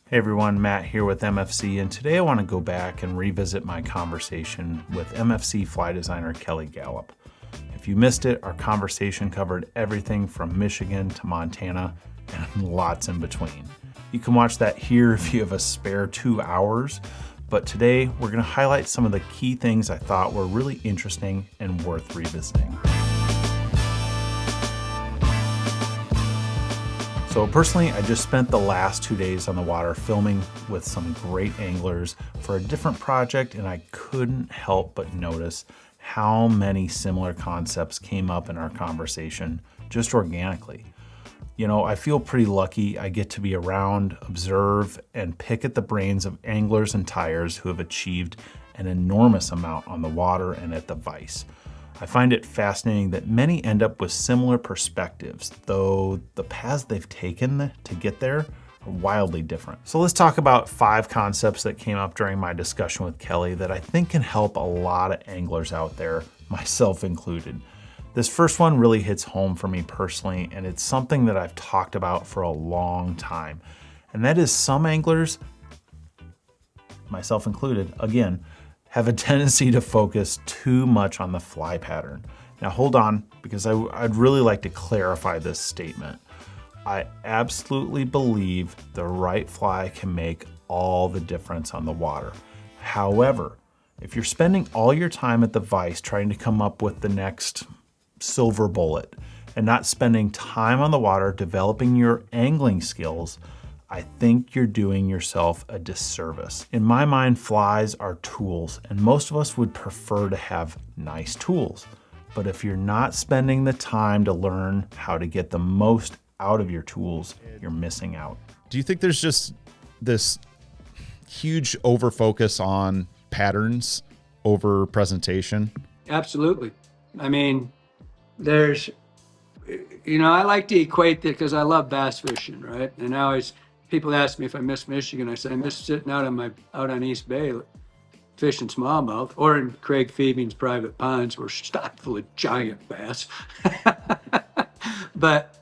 Hey everyone, Matt here with MFC, and today I want to go back and revisit my conversation with MFC fly designer Kelly Galloup. If you missed it, our conversation covered everything from Michigan to Montana and lots in between. You can watch that here if you have a spare 2 hours, but today we're going to highlight some of the key things I thought were really interesting and worth revisiting. So personally, I just spent the last 2 days on the water filming with some great anglers for a different project, and I couldn't help but notice how many similar concepts came up in our conversation just organically. You know, I feel pretty lucky I get to be around, observe, and pick at the brains of anglers and tyers who have achieved an enormous amount on the water and at the vise. I find it fascinating that many end up with similar perspectives, though the paths they've taken to get there are wildly different. So let's talk about 5 concepts that came up during my discussion with Kelly that I think can help a lot of anglers out there, myself included. This first one really hits home for me personally, and it's something that I've talked about for a long time. And that is some anglers, myself included, again, have a tendency to focus too much on the fly pattern. Now hold on, because I'd really like to clarify this statement. I absolutely believe the right fly can make all the difference on the water. However, if you're spending all your time at the vise trying to come up with the next silver bullet and not spending time on the water developing your angling skills, I think you're doing yourself a disservice. In my mind, flies are tools, and most of us would prefer to have nice tools. But if you're not spending the time to learn how to get the most out of your tools, you're missing out. Do you think there's just this huge overfocus on patterns over presentation? Absolutely. I mean, I like to equate that because I love bass fishing, right? And I always, people ask me if I miss Michigan. I say I miss sitting out on East Bay fishing smallmouth, or in Craig Phoebe's private ponds where stocked full of giant bass. But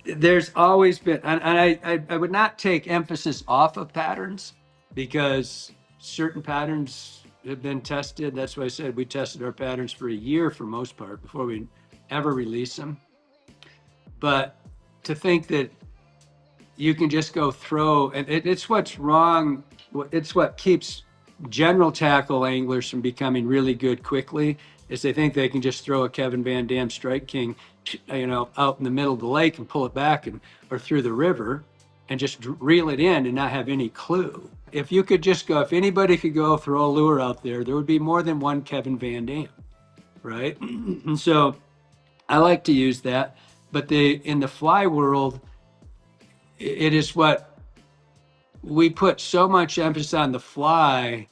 there's always been, and I would not take emphasis off of patterns, because certain patterns have been tested. That's why I said we tested our patterns for a year for most part before we ever release them. But to think that you can just go throw, and it's what's wrong. It's what keeps general tackle anglers from becoming really good quickly, is they think they can just throw a Kevin Van Dam Strike King, out in the middle of the lake and pull it back or through the river and just reel it in and not have any clue. If you could just go, if anybody could go throw a lure out there, there would be more than one Kevin Van Dam, right? And so I like to use that. But in the fly world, it is what we put so much emphasis on the fly,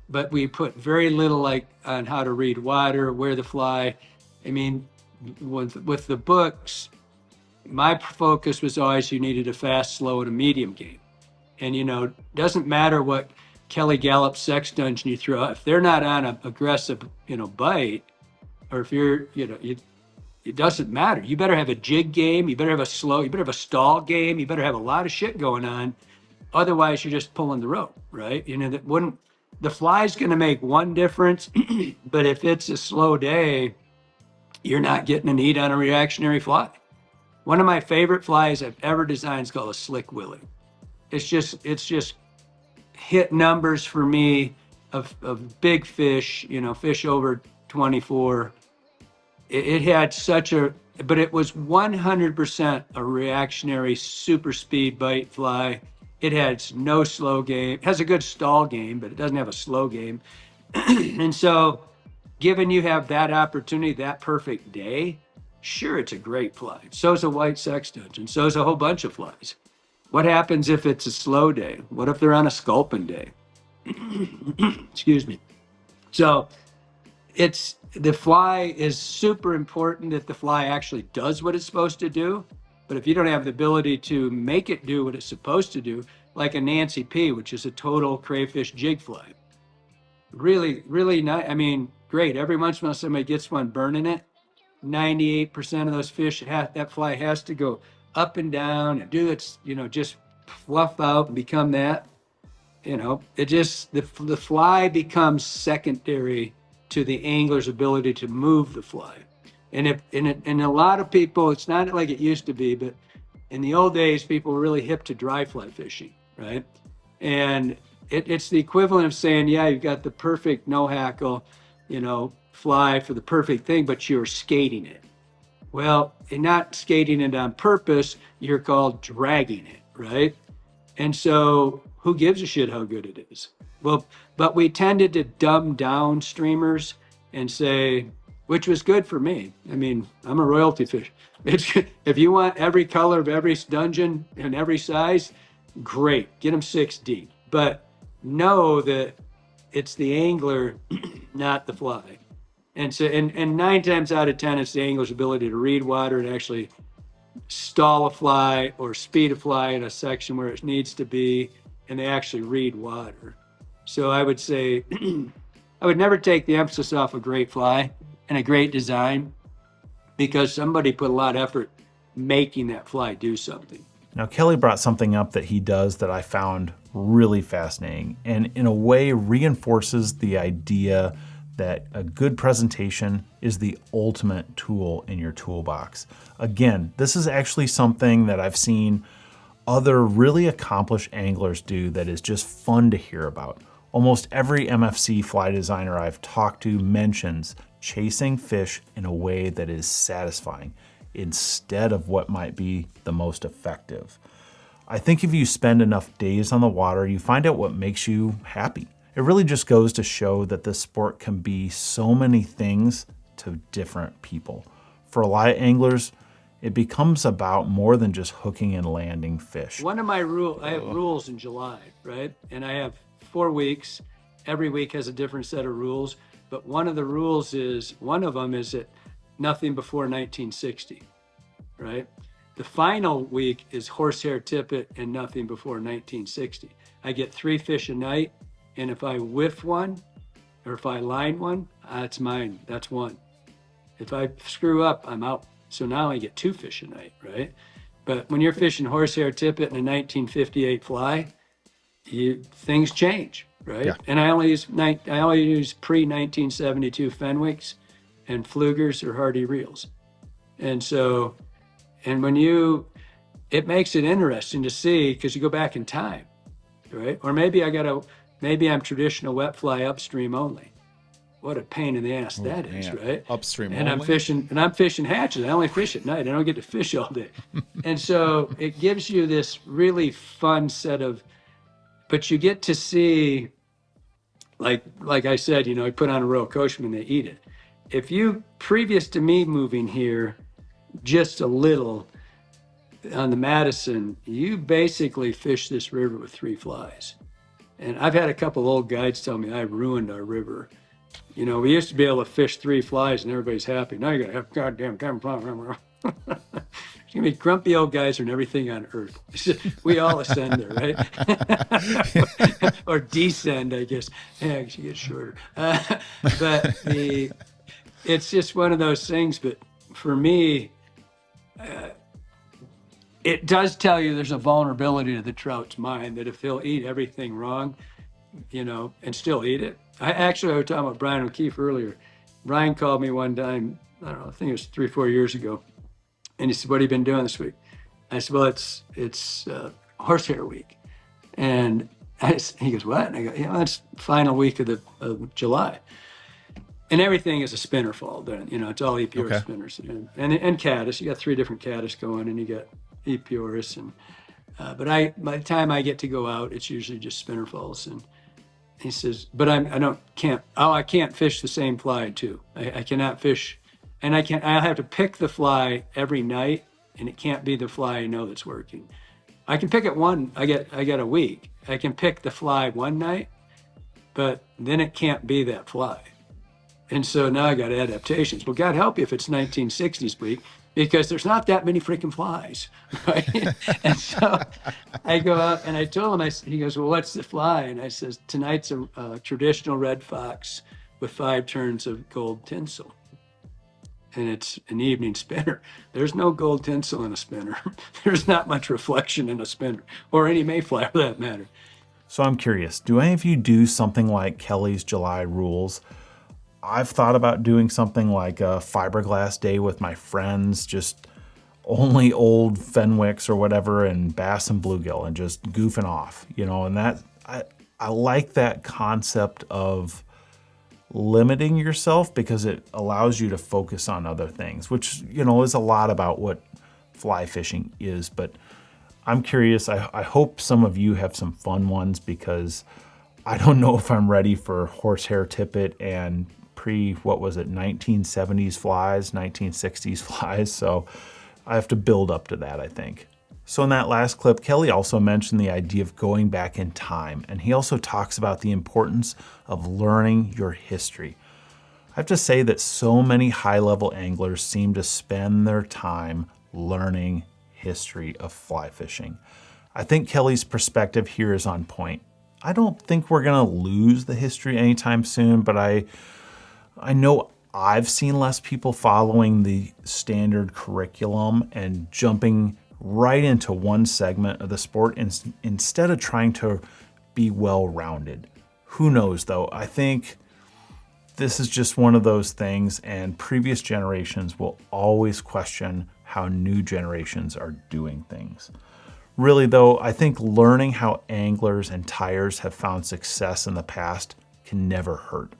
but we put very little on how to read water, where the fly. I mean, with the books, my focus was always you needed a fast, slow, and a medium game. And, doesn't matter what Kelly Galloup sex dungeon you throw, if they're not on an aggressive, bite, or if you're, it doesn't matter. You better have a jig game. You better have you better have a stall game. You better have a lot of shit going on. Otherwise, you're just pulling the rope, right? The fly's going to make one difference, but if it's a slow day, you're not getting a need on a reactionary fly. One of my favorite flies I've ever designed is called a Slick Willie. It's just hit numbers for me of big fish, fish over 24. It had but it was 100% a reactionary super speed bite fly. It has no slow game. It has a good stall game, but it doesn't have a slow game. And so given you have that opportunity, that perfect day, sure, it's a great fly. So's a white sex dungeon. So's a whole bunch of flies. What happens if it's a slow day? What if they're on a sculpin day? Excuse me. So the fly is super important, that the fly actually does what it's supposed to do. But if you don't have the ability to make it do what it's supposed to do, like a Nancy P, which is a total crayfish jig fly, really, really nice. I mean, great. Every once in a while somebody gets one burning it. 98% of those fish, that fly has to go up and down and do its, just fluff out and become that, it just, the fly becomes secondary to the angler's ability to move the fly. And and a lot of people, it's not like it used to be, but in the old days, people were really hip to dry fly fishing, right? And it's the equivalent of saying, yeah, you've got the perfect no hackle, fly for the perfect thing, but you're skating it. Well, you're not skating it on purpose, you're called dragging it, right? And so who gives a shit how good it is? Well, but we tended to dumb down streamers and say, which was good for me. I mean, I'm a royalty fish. If you want every color of every dungeon and every size, great, get them 6 deep. But know that it's the angler, not the fly. And so, and 9 times out of 10, it's the angler's ability to read water and actually stall a fly or speed a fly in a section where it needs to be, and they actually read water. So I would say I would never take the emphasis off a great fly and a great design, because somebody put a lot of effort making that fly do something. Now, Kelly brought something up that he does that I found really fascinating, and in a way reinforces the idea that a good presentation is the ultimate tool in your toolbox. Again, this is actually something that I've seen other really accomplished anglers do that is just fun to hear about. Almost every MFC fly designer I've talked to mentions chasing fish in a way that is satisfying instead of what might be the most effective. I think if you spend enough days on the water, you find out what makes you happy. It really just goes to show that this sport can be so many things to different people. For a lot of anglers, it becomes about more than just hooking and landing fish. One of my I have rules in July, right? And I have 4 weeks. Every week has a different set of rules. But one of the rules is, one of them is that nothing before 1960, right? The final week is horsehair tippet and nothing before 1960. I get 3 fish a night. And if I whiff one, or if I line one, that's mine. That's one. If I screw up, I'm out. So now I get 2 fish a night, right? But when you're fishing horsehair tippet in a 1958 fly, things change, right? Yeah. And I only use pre-1972 Fenwicks and Flugers or Hardy reels. And so, and it makes it interesting to see, because you go back in time, right? Or maybe I'm traditional wet fly upstream only. What a pain in the ass that is, right? Upstream and only. I'm fishing hatches. I only fish at night. I don't get to fish all day. And so it gives you this really fun set of, but you get to see, like I said, I put on a royal coachman, they eat it. If you, previous to me moving here, just a little on the Madison, you basically fish this river with 3 flies. And I've had a couple old guides tell me I ruined our river. We used to be able to fish 3 flies and everybody's happy. Now you got to have goddamn camouflage. It's going to be grumpy old guys and everything on earth. We all ascend there, right? Or descend, I guess. Yeah, you get shorter. But it's just one of those things. But for me, it does tell you there's a vulnerability to the trout's mind, that if he'll eat everything wrong, and still eat it. I was talking about Brian O'Keefe earlier. Brian called me one time, I don't know, I think it was 3-4 years ago. And he said, "What have you been doing this week?" I said, "Well, it's horsehair week." And he goes, "What?" And I go, "It's final week of July." And everything is a spinner fall then. It's all Epeorus spinners. And caddis. You got 3 different caddis going, and you got Epeorus. And but by the time I get to go out, it's usually just spinner falls. And he says, "But I can't fish the same fly too. I cannot fish, and I'll have to pick the fly every night, and it can't be the fly I know that's working. I can pick it I get a week. I can pick the fly one night, but then it can't be that fly. And so now I got adaptations. Well, God help you if it's 1960s week, because there's not that many freaking flies, right?" And so I go out and I told him, he goes, "Well, what's the fly?" And I says, "Tonight's a traditional red fox with 5 turns of gold tinsel." and it's an evening spinner. There's no gold tinsel in a spinner. There's not much reflection in a spinner, or any mayfly for that matter. So I'm curious, do any of you do something like Kelly's July rules? I've thought about doing something like a fiberglass day with my friends, just only old Fenwicks or whatever and bass and bluegill and just goofing off, and that I like that concept of limiting yourself because it allows you to focus on other things, which, is a lot about what fly fishing is. But I'm curious, I hope some of you have some fun ones because I don't know if I'm ready for horsehair tippet and 1970s flies, 1960s flies. So I have to build up to that, I think. So in that last clip, Kelly also mentioned the idea of going back in time, and he also talks about the importance of learning your history. I have to say that so many high-level anglers seem to spend their time learning history of fly fishing. I think Kelly's perspective here is on point. I don't think we're gonna lose the history anytime soon, but I know I've seen less people following the standard curriculum and jumping right into one segment of the sport instead of trying to be well-rounded. Who knows though? I think this is just one of those things, and previous generations will always question how new generations are doing things. Really though, I think learning how anglers and tyers have found success in the past can never hurt.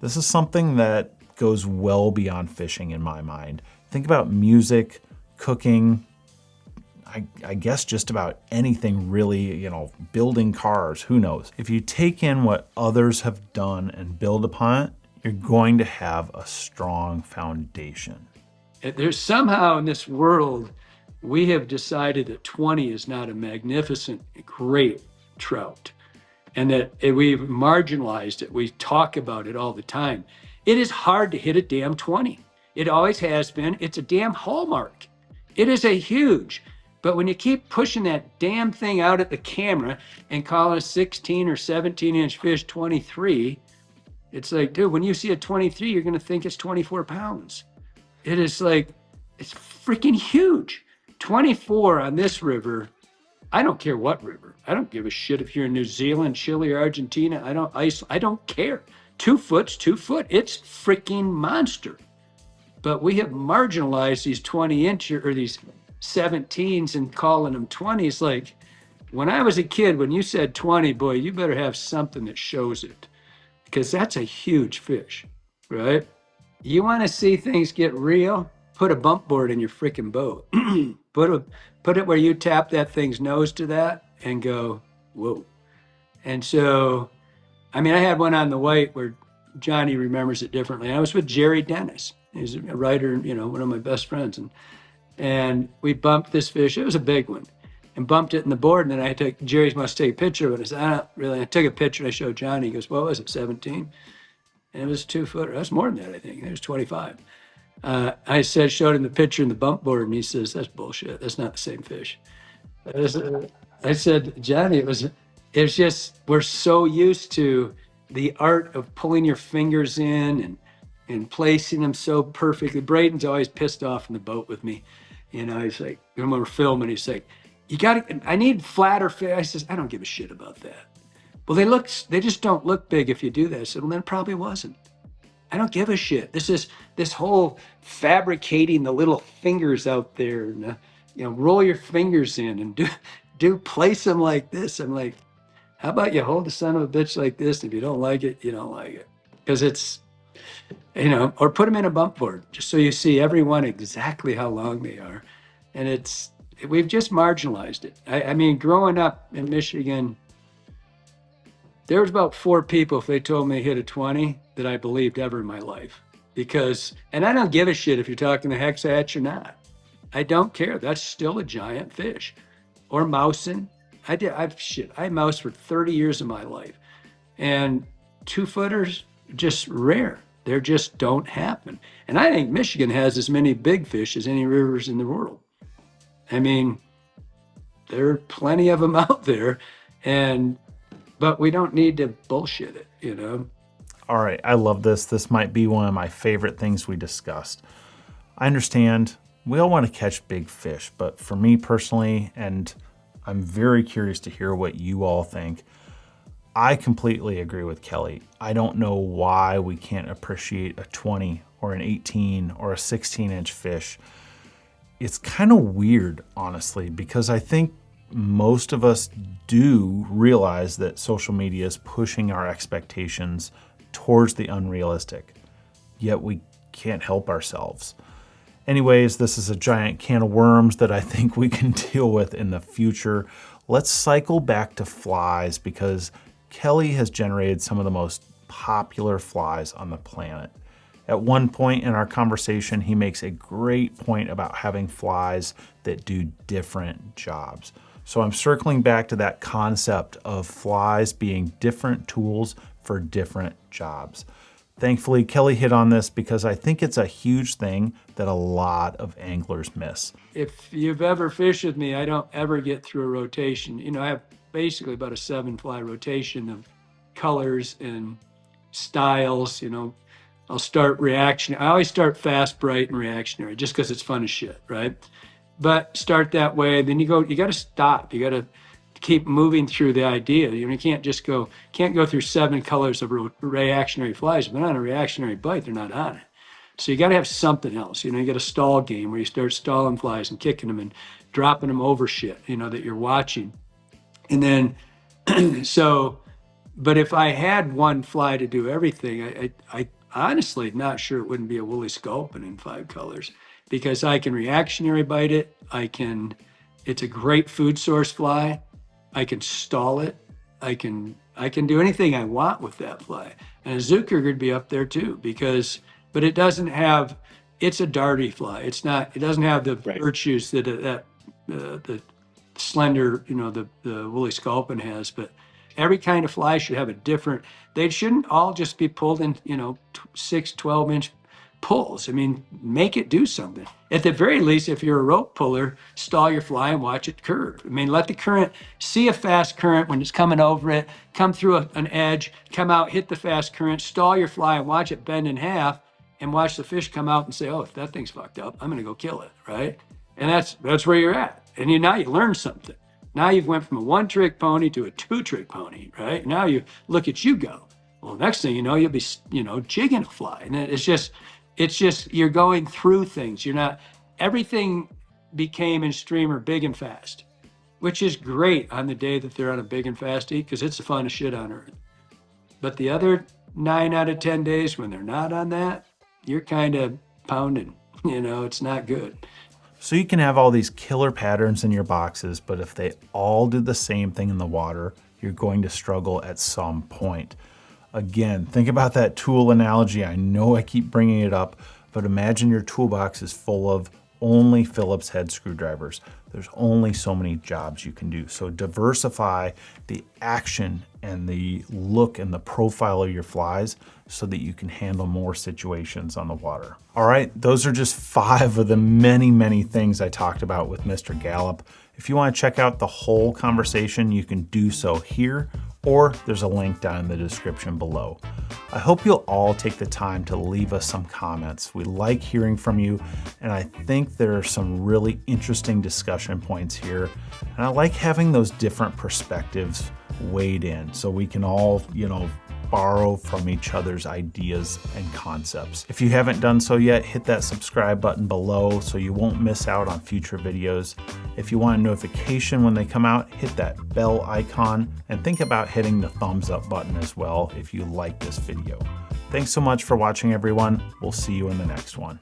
This is something that goes well beyond fishing in my mind. Think about music, cooking, I guess just about anything really, building cars, who knows. If you take in what others have done and build upon it, you're going to have a strong foundation. There's somehow in this world, we have decided that 20 is not a magnificent, great trout, and that we've marginalized it. We talk about it all the time. It is hard to hit a damn 20. It always has been. It's a damn hallmark. It is a huge, but when you keep pushing that damn thing out at the camera and calling a 16 or 17-inch fish 23, it's like, dude, when you see a 23, you're going to think it's 24 pounds. It is like, it's freaking huge. 24 on this river. I don't care what river. I don't give a shit if you're in New Zealand, Chile, or Argentina. I don't care. 2 foot's 2 foot. It's freaking monster. But we have marginalized these 20-inch or these 17s and calling them 20s. Like when I was a kid, when you said 20, boy, you better have something that shows it, because that's a huge fish, right? You want to see things get real? Put a bump board in your freaking boat. Put it where you tap that thing's nose to that and go, whoa. And so, I had one on the white where Johnny remembers it differently. I was with Jerry Dennis. He's a writer, one of my best friends. And we bumped this fish. It was a big one. And bumped it in the board. And then Jerry must take a picture of it. I said, I don't really. I took a picture and I showed Johnny. He goes, what was it, 17? And it was 2 foot. That's more than that, I think. It was 25. Showed him the picture in the bump board, and he says, that's bullshit. That's not the same fish. I said, Johnny, it was just, we're so used to the art of pulling your fingers in and placing them so perfectly. Braden's always pissed off in the boat with me. He's like, when we're filming, he's like, I need flatter fish. I says, I don't give a shit about that. Well, they just don't look big if you do that. I said, well, then it probably wasn't. I don't give a shit. This whole fabricating the little fingers out there, and, roll your fingers in and place them like this. I'm like, how about you hold the son of a bitch like this? If you don't like it, you don't like it. Because it's, or put them in a bump board just so you see everyone exactly how long they are. And we've just marginalized it. Growing up in Michigan, there was about 4 people, if they told me I hit a 20, that I believed ever in my life. And I don't give a shit if you're talking the hex hatch or not. I don't care. That's still a giant fish. Or mousing. I moused for 30 years of my life. And 2-footers, just rare. They just don't happen. And I think Michigan has as many big fish as any rivers in the world. There are plenty of them out there. But we don't need to bullshit it, All right, I love this. This might be one of my favorite things we discussed. I understand we all want to catch big fish, but for me personally, and I'm very curious to hear what you all think, I completely agree with Kelly. I don't know why we can't appreciate a 20 or an 18 or a 16-inch fish. It's kind of weird, honestly, because I think most of us do realize that social media is pushing our expectations towards the unrealistic, yet we can't help ourselves. Anyways, this is a giant can of worms that I think we can deal with in the future. Let's cycle back to flies because Kelly has generated some of the most popular flies on the planet. At one point in our conversation, he makes a great point about having flies that do different jobs. So I'm circling back to that concept of flies being different tools for different jobs. Thankfully, Kelly hit on this because I think it's a huge thing that a lot of anglers miss. If you've ever fished with me, I don't ever get through a rotation. I have basically about a 7-fly rotation of colors and styles. I'll start reactionary. I always start fast, bright, and reactionary just because it's fun as shit, right? But start that way. Then you got to stop. You got to keep moving through the idea. You can't go through 7 colors of reactionary flies. If they're not on a reactionary bite, they're not on it. So you got to have something else. You got a stall game where you start stalling flies and kicking them and dropping them over shit, that you're watching. And then, but if I had one fly to do everything, I honestly not sure it wouldn't be a woolly sculpin in 5 colors because I can reactionary bite it. It's a great food source fly. I can stall it. I can do anything I want with that fly. And a Zucker would be up there too but it doesn't have, it's a darty fly. It doesn't have the virtues that the slender, the woolly sculpin has, but every kind of fly should have they shouldn't all just be pulled in, 6, 12-inch pulls. Make it do something. At the very least, if you're a rope puller, stall your fly and watch it curve. Let the current, see a fast current when it's coming over it, come through an edge, come out, hit the fast current, stall your fly and watch it bend in half and watch the fish come out and say, oh, if that thing's fucked up, I'm going to go kill it, right? And that's where you're at. And now you learn something. Now you've went from a 1-trick pony to a 2-trick pony, right? Now you look at you go. Well, next thing you know, you'll be, jigging a fly. And it's just you're going through things. Everything became in streamer big and fast, which is great on the day that they're on a big and fast eat because it's the funnest shit on earth. But the other 9 out of 10 days when they're not on that, you're kind of pounding. It's not good. So you can have all these killer patterns in your boxes, but if they all do the same thing in the water, you're going to struggle at some point. Again, think about that tool analogy. I know I keep bringing it up, but imagine your toolbox is full of only Phillips head screwdrivers. There's only so many jobs you can do. So diversify the action and the look and the profile of your flies so that you can handle more situations on the water. All right, those are just 5 of the many, many things I talked about with Mr. Galloup. If you want to check out the whole conversation, you can do so here, or there's a link down in the description below. I hope you'll all take the time to leave us some comments. We like hearing from you, and I think there are some really interesting discussion points here. And I like having those different perspectives weighed in so we can all, borrow from each other's ideas and concepts. If you haven't done so yet, hit that subscribe button below so you won't miss out on future videos. If you want a notification when they come out, hit that bell icon and think about hitting the thumbs up button as well if you like this video. Thanks so much for watching, everyone. We'll see you in the next one.